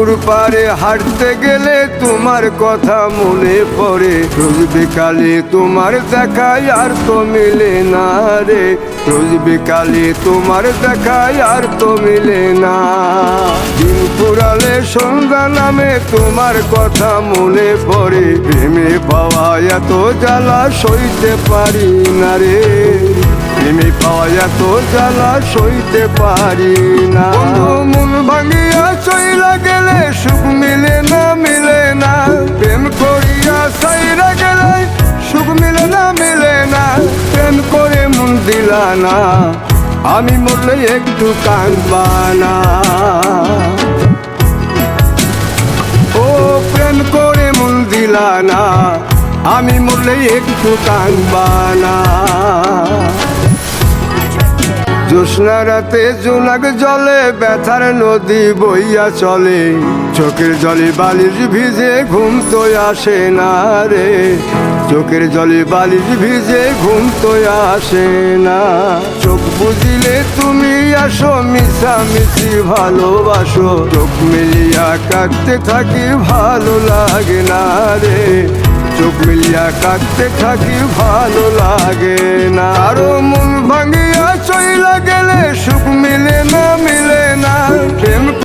পুকুর পাড়ে হাঁটতে গেলে তোমার কথা মনে পড়ে, রোজ বিকালে তোমার দেখায় আর তো মিলে না রে, রোজ বিকালে তোমার দেখায় আর তো মিলে না। দিন ফুরালে সন্ধ্যা নামে তোমার কথা মনে পড়ে, প্রেমে পাওয়া এত জ্বালা সইতে পারি না রে, প্রেমে পাওয়া এত জ্বালা সইতে পারি না। মন ভাঙিয়া চইলা গেলে সুখ মিলে না, মিলে না, প্রেম করিয়া সাইরা গেলে সুখ মিলে না, মিলে না, প্রেম করে মন দিলা না, আমি মরলে একটু কাঁদবা না। ও প্রেম করে মন দিলা না, আমি মরলে একটু কাঁদবা না। জ্যোৎস্না রাতে জোনাক জলে ব্যথার নদী বইয়া চলে, চোখের জলে বালিশ ভিজে ঘুম তো আসে না রে, চোখের জলে বালিশ ভিজে ঘুম তো আসে না। চোখ বুঝিলে তুমি আসো, মিশামিশি ভালোবাসো, চোখ মিলিয়া কাঁদতে থাকি ভালো লাগে না রে, চোখ মিলিয়া কাঁদতে থাকি ভালো লাগে না। আরো মন ভাঙিয়া চইলা গেলে সুখ মিলে না, মিলে না, প্রেম